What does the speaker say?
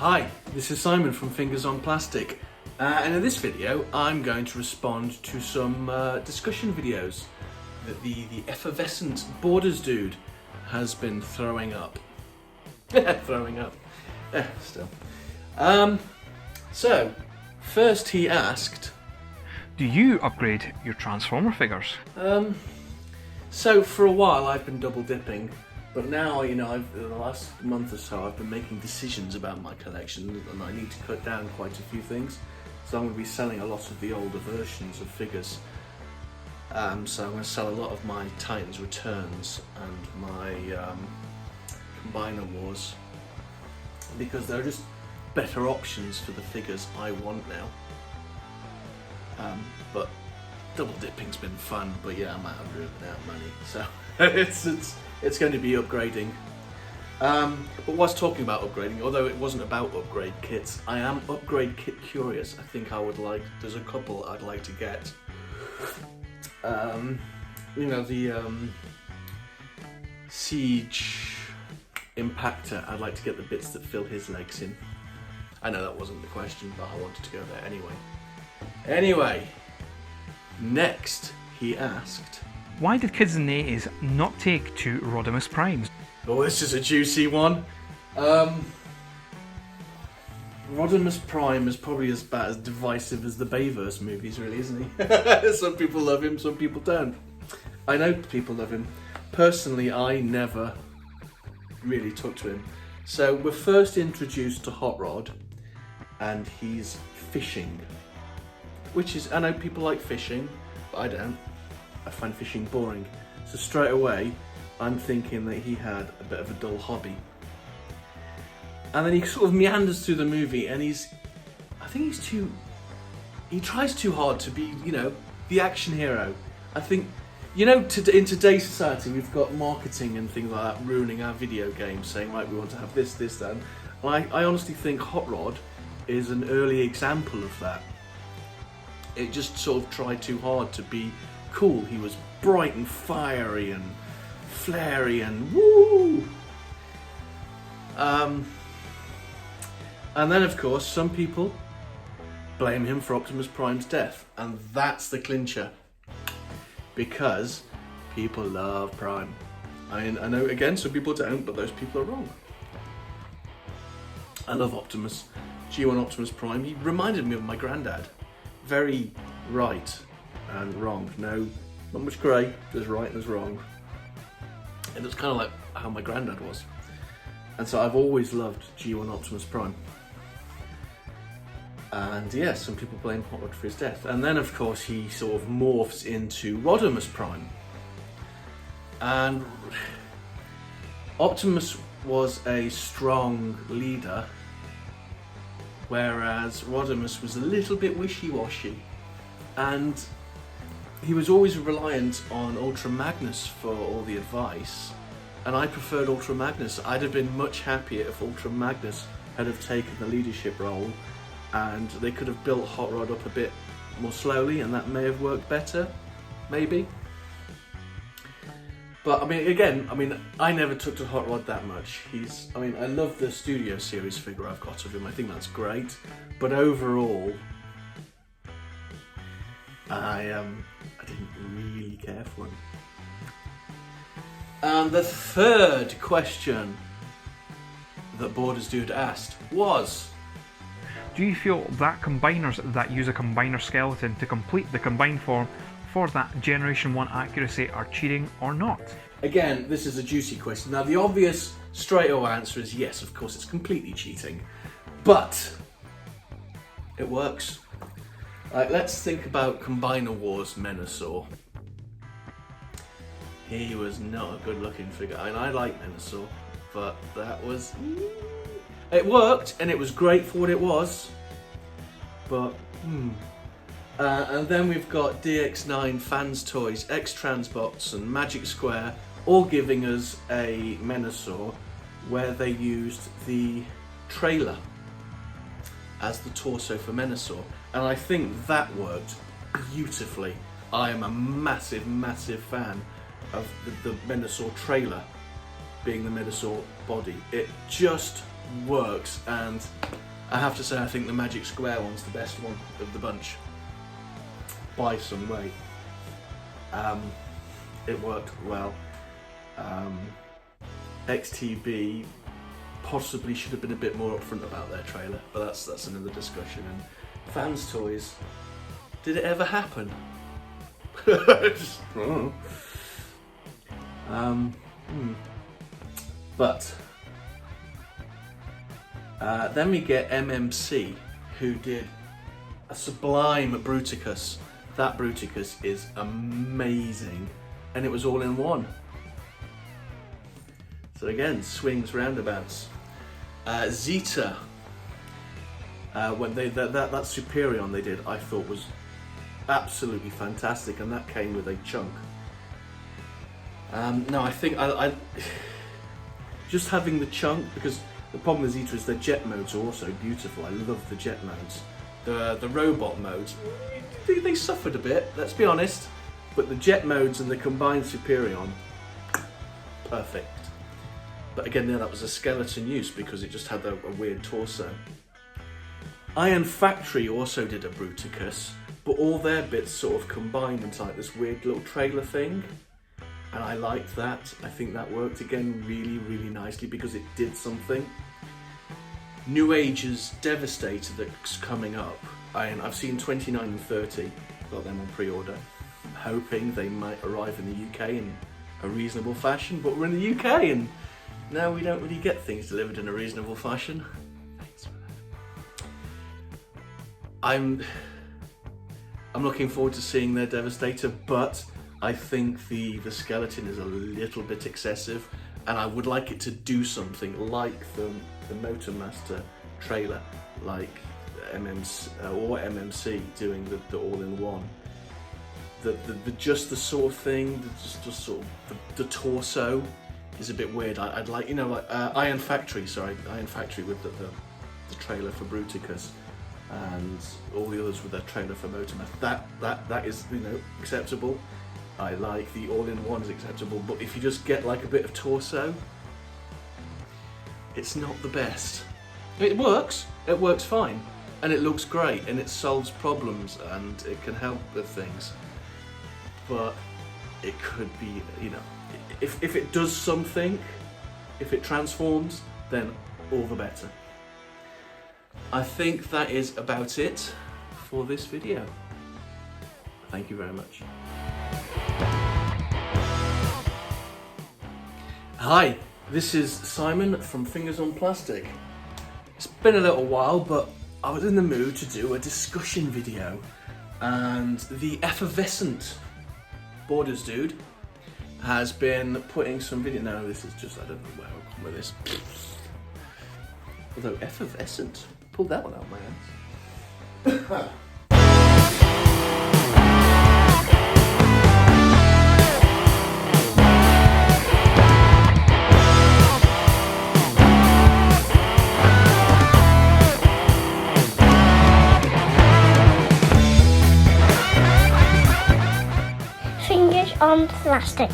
Hi, this is Simon from Fingers on Plastic, and in this video I'm going to respond to some discussion videos that the effervescent Bordersdude has been throwing up. Throwing up. Still. So, first he asked, do you upgrade your Transformer figures? So for a while I've been double dipping, but now, in the last month or so I've been making decisions about my collection and I need to cut down quite a few things. So I'm going to be selling a lot of the older versions of figures. So I'm going to sell a lot of my Titans Returns and my Combiner Wars, because they're just better options for the figures I want now. But double dipping's been fun, but yeah, I'm out of money, so it's going to be upgrading. But whilst talking about upgrading, although it wasn't about upgrade kits, I am upgrade kit curious. I think there's a couple I'd like to get. The Siege Impactor, I'd like to get the bits that fill his legs in. I know that wasn't the question, but I wanted to go there anyway. Next, he asked, why did kids in the 80s not take to Rodimus Primes? oh, this is a juicy one. Rodimus Prime is probably as divisive as the Bayverse movies, really, isn't he? Some people love him, some people don't. I know people love him. Personally, I never really took to him. So we're first introduced to Hot Rod, and he's fishing. Which is, I know people like fishing, but I don't. I find fishing boring. So straight away, I'm thinking that he had a bit of a dull hobby. And then he sort of meanders through the movie, and he tries too hard to be, the action hero. I think, in today's society, we've got marketing and things like that ruining our video games, saying, right, we want to have this, that. And I honestly think Hot Rod is an early example of that. It just sort of tried too hard to be cool. He was bright and fiery and flary and woo! And then, of course, some people blame him for Optimus Prime's death, and that's the clincher. Because people love Prime. I know, again, some people don't, but those people are wrong. I love Optimus. G1 Optimus Prime. He reminded me of my granddad. Very right and wrong. No, not much grey. There's right and there's wrong. And it's kind of like how my granddad was. And so I've always loved G1 Optimus Prime. And yeah, some people blame Hot Rod for his death. And then, of course, he sort of morphs into Rodimus Prime. And Optimus was a strong leader, whereas Rodimus was a little bit wishy-washy, and he was always reliant on Ultra Magnus for all the advice, and I preferred Ultra Magnus. I'd have been much happier if Ultra Magnus had have taken the leadership role, and they could have built Hot Rod up a bit more slowly, and that may have worked better, maybe. But I never took to Hot Rod that much. I love the Studio Series figure I've got of him. I think that's great. But overall, I didn't really care for him. And the third question that Bordersdude asked was, do you feel that combiners that use a combiner skeleton to complete the combined form for that Generation 1 accuracy are cheating or not? Again, this is a juicy question. Now, the obvious straight-away answer is yes, of course, it's completely cheating. But it works. Let's think about Combiner Wars Menasor. He was not a good-looking figure. I like Menasor, but that was... It worked, and it was great for what it was, but... and then we've got DX9 Fans Toys, x-transbots and Magic Square, all giving us a Menasor where they used the trailer as the torso for Menasor. And I think that worked beautifully. I am a massive, massive fan of the Menasor trailer being the Menasor body. It just works, and I have to say I think the Magic Square one's the best one of the bunch by some way. It worked well. XTB possibly should have been a bit more upfront about their trailer, but that's another discussion. And Fans Toys, did it ever happen? Just, I don't know. But then we get MMC, who did a sublime Bruticus. That Bruticus is amazing, and it was all in one. So again, swings, roundabouts. Zeta, when they that Superion they did, I thought was absolutely fantastic, and that came with a chunk. No, I think I just having the chunk, because the problem with Zeta is their jet modes are also beautiful. I love the jet modes. The robot modes, they suffered a bit, let's be honest, but the jet modes and the combined Superion, perfect. But again, that was a skeleton use because it just had a weird torso. Iron Factory also did a Bruticus, but all their bits sort of combined into like this weird little trailer thing. And I liked that. I think that worked again really, really nicely because it did something. New Age's Devastator that's coming up. I've seen 29 and 30, got them on pre-order. I'm hoping they might arrive in the UK in a reasonable fashion, but we're in the UK and now we don't really get things delivered in a reasonable fashion. Thanks for that. I'm looking forward to seeing their Devastator, but I think the skeleton is a little bit excessive, and I would like it to do something like the Motormaster trailer, like MMC doing the all-in-one. Just the sort of thing, just sort of the torso is a bit weird. I'd like, you know, like Iron Factory with the trailer for Bruticus, and all the others with their trailer for Motormaster. That is, you know, acceptable. I like the all-in-one is acceptable, but if you just get like a bit of torso, it's not the best. It works fine, and it looks great, and it solves problems, and it can help with things, but it could be, you know, if it does something, if it transforms, then all the better. I think that is about it for this video. Thank you very much. Hi, this is Simon from Fingers on Plastic. It's been a little while, but I was in the mood to do a discussion video, and the effervescent Bordersdude has been putting some video. No, this is just, I don't know where I'll come with this. Although effervescent, pulled that one out of my hands. Fingers on plastic.